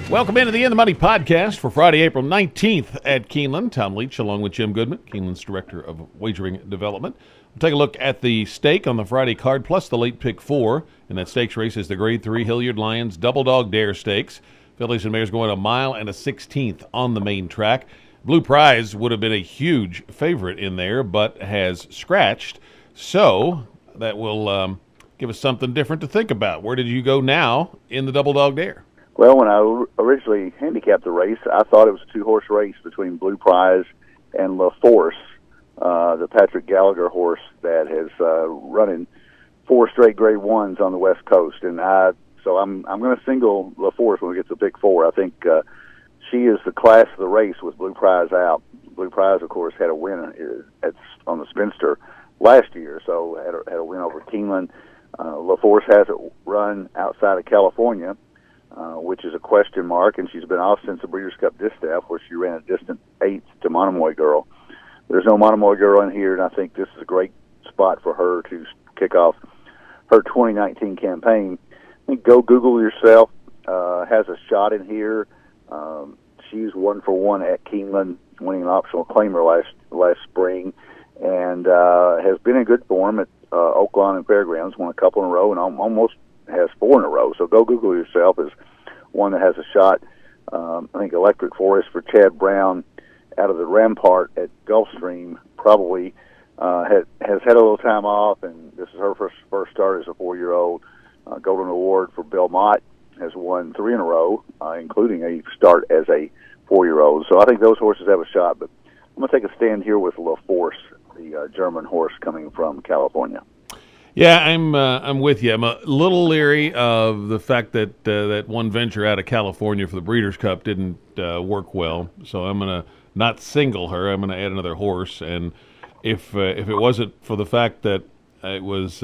Welcome into the In the Money podcast for Friday, April 19th at Keeneland. Tom Leach along with Jim Goodman, Keeneland's Director of Wagering Development. We'll take a look at the stake on the Friday card plus the late pick four. And that stakes race is the Grade 3 Hilliard Lions Double Dog Dare Stakes. Fillies and Mares going a mile and a 16th on the main track. Blue Prize would have been a huge favorite in there, but has scratched. So that will give us something different to think about. Where did you go now in the Double Dog Dare? Well, when I originally handicapped the race, I thought it was a two-horse race between Blue Prize and La Force, the Patrick Gallagher horse that has running four straight Grade 1s on the West Coast. And so I'm going to single La Force when we get to pick four. I think she is the class of the race with Blue Prize out. Blue Prize, of course, had a win on the Spinster last year, so had a win over Keeneland. La Force hasn't run outside of California, which is a question mark, and she's been off since the Breeders' Cup Distaff, where she ran a distant 8th to Monomoy Girl. There's no Monomoy Girl in here, and I think this is a great spot for her to kick off her 2019 campaign. I think Go Google Yourself has a shot in here. She's 1-for-1 at Keeneland, winning an optional claimer last spring, and has been in good form at Oaklawn and Fairgrounds, won a couple in a row, and almost has four in a row. So Go Google Yourself is one that has a shot. I think Electric Forest for Chad Brown out of the Rampart at Gulfstream probably has had a little time off, and this is her first start as a 4-year-old. Golden Award for Belmont has won 3 in a row, including a start as a 4-year-old. So I think those horses have a shot, but I'm going to take a stand here with La Force, the German horse coming from California. Yeah, I'm with you. I'm a little leery of the fact that that one venture out of California for the Breeders' Cup didn't work well. So I'm going to not single her. I'm going to add another horse. And if it wasn't for the fact that it was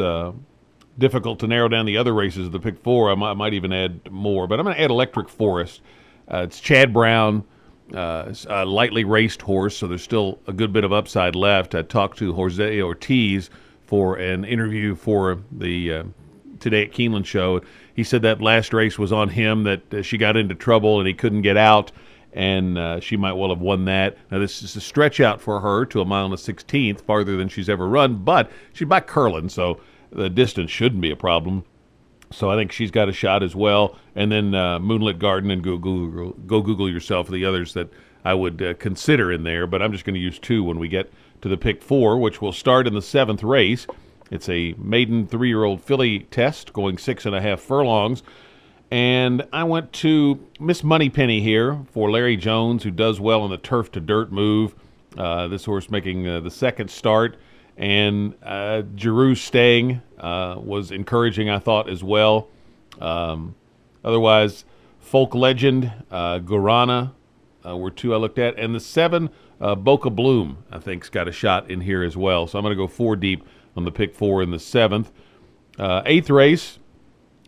difficult to narrow down the other races of the pick four, I might even add more. But I'm going to add Electric Forest. It's Chad Brown, a lightly raced horse, so there's still a good bit of upside left. I talked to Jose Ortiz for an interview for the Today at Keeneland show. He said that last race was on him, that she got into trouble and he couldn't get out, and she might well have won that. Now, this is a stretch out for her to a mile and a 16th, farther than she's ever run, but she's by Curlin, so the distance shouldn't be a problem. So I think she's got a shot as well. And then Moonlit Garden and Go Google Yourself, the others that I would consider in there, but I'm just going to use two when we get to the pick four, which will start in the 7th race. It's a maiden 3-year-old filly test going 6.5 furlongs. And I went to Miss Moneypenny here for Larry Jones, who does well in the turf to dirt move. This horse making the second start. And Giroux staying was encouraging, I thought, as well. Otherwise, Folk Legend, Guarana were two I looked at. And the 7, Boca Bloom, I think, has got a shot in here as well. So I'm going to go 4 deep on the pick 4 in the 7th. 8th race,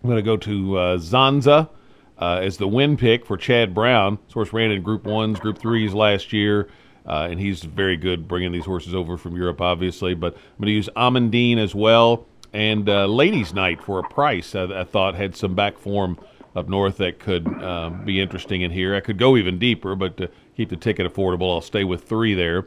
I'm going to go to Zanza as the win pick for Chad Brown. This horse ran in Group 1s, Group 3s last year. And he's very good bringing these horses over from Europe, obviously. But I'm going to use Amandine as well. And Ladies' Night for a price, I thought, had some back form up north that could be interesting in here. I could go even deeper, but to keep the ticket affordable, I'll stay with 3 there.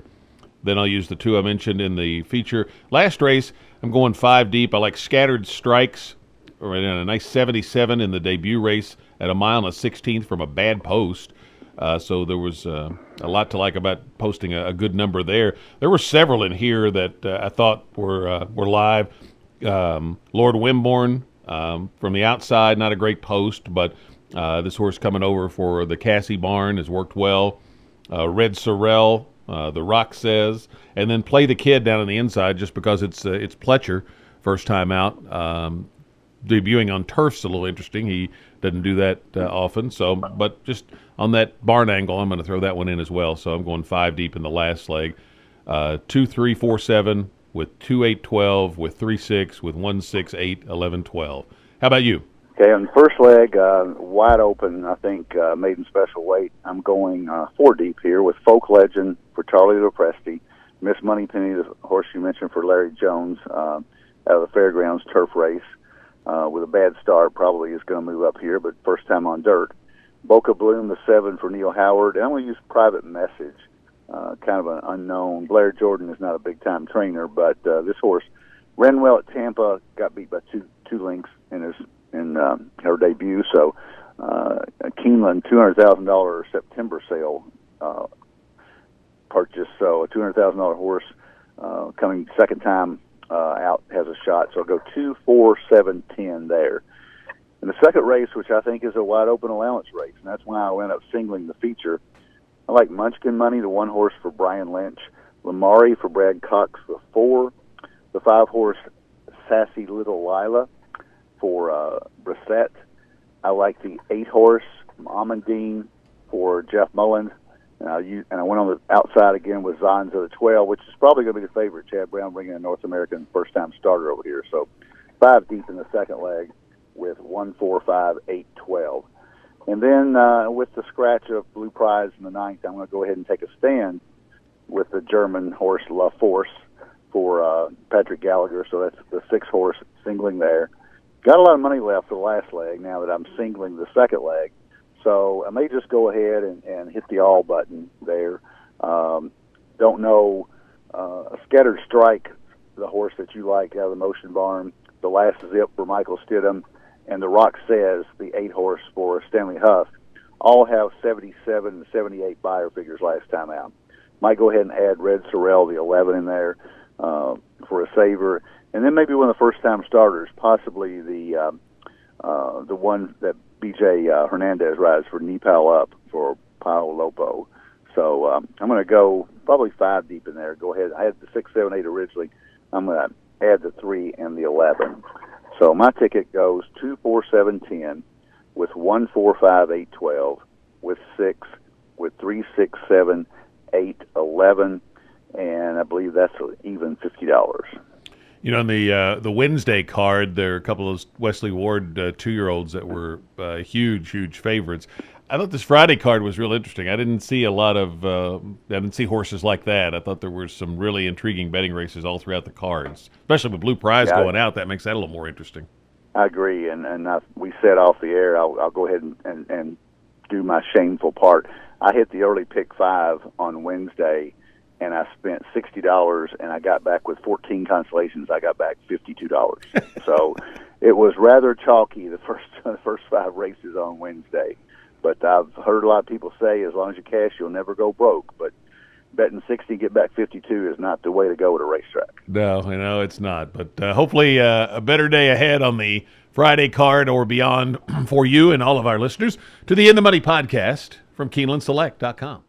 Then I'll use the 2 I mentioned in the feature. Last race, I'm going 5 deep. I like Scattered Strikes, or a nice 77 in the debut race at a mile and a 16th from a bad post. So there was a lot to like about posting a good number there. There were several in here that I thought were live. Lord Wimborne from the outside, not a great post, but this horse coming over for the Cassie Barn has worked well. Red Sorrel, the Rock says, and then Play the Kid down on the inside just because it's Pletcher, first time out. Debuting on turf's a little interesting. He doesn't do that often. So, but just on that barn angle, I'm going to throw that one in as well. So I'm going 5 deep in the last leg. 2, 3, 4, 7 with 2, 8, 12 with 3, 6 with 1, 6, 8, 11, 12. How about you? Okay, on the first leg, wide open, I think, maiden special weight. I'm going 4 deep here with Folk Legend for Charlie Lopresti, Miss Moneypenny, the horse you mentioned for Larry Jones, out of the Fairgrounds turf race. With a bad start, probably is going to move up here, but first time on dirt. Boca Bloom, the 7 for Neil Howard. And I'm going to use Private Message, kind of an unknown. Blair Jordan is not a big-time trainer, but this horse ran well at Tampa, got beat by two lengths in her debut. So Keeneland, $200,000 September sale purchase. So a $200,000 horse coming second time out has a shot. So I'll go 2, 4, 7, 10 there. And the second race, which I think is a wide-open allowance race, and that's why I end up singling the feature. I like Munchkin Money, the 1 horse for Brian Lynch, Lamari for Brad Cox, the 4, the 5 horse Sassy Little Lila for Brissett. I like the 8 horse Amandine for Jeff Mullins. And I went on the outside again with Zonza the 12, which is probably going to be the favorite. Chad Brown bringing a North American first-time starter over here. So 5 deep in the second leg with 1, 4, 5, 8, 12. And then with the scratch of Blue Prize in the 9th, I'm going to go ahead and take a stand with the German horse La Force for Patrick Gallagher. So that's the 6 horse singling there. Got a lot of money left for the last leg now that I'm singling the second leg. So I may just go ahead and hit the all button there. Don't know. A Scattered Strike, the horse that you like out of the Motion Barn, the Last Zip for Michael Stidham, and the Rock Says, the 8 horse for Stanley Huff, all have 77 and 78 buyer figures last time out. Might go ahead and add Red Sorrel, the 11, in there for a saver. And then maybe one of the first-time starters, possibly the one that B.J. Hernandez rides for Nepal Up for Pao Lopo. So I'm going to go probably 5 deep in there. Go ahead. I had the 6, 7, 8 originally. I'm going to add the 3 and the 11. So my ticket goes 2, 4, 7, 10 with 1, 4, 5, 8, 12 with 6 with 3, 6, 7, 8, 11, and I believe that's even $50. You know, on the Wednesday card, there are a couple of Wesley Ward 2-year-olds that were huge favorites. I thought this Friday card was real interesting. I didn't see a lot of I didn't see horses like that. I thought there were some really intriguing betting races all throughout the cards, especially with Blue Prize going out. That makes that a little more interesting. I agree, and we said off the air. I'll go ahead and do my shameful part. I hit the early pick 5 on Wednesday, and I spent $60, and I got back with 14 constellations. I got back $52. So it was rather chalky the first 5 races on Wednesday. But I've heard a lot of people say as long as you cash, you'll never go broke. But betting 60, get back 52 is not the way to go at a racetrack. No, it's not. But hopefully a better day ahead on the Friday card or beyond for you and all of our listeners. To the In the Money podcast from KeenelandSelect.com.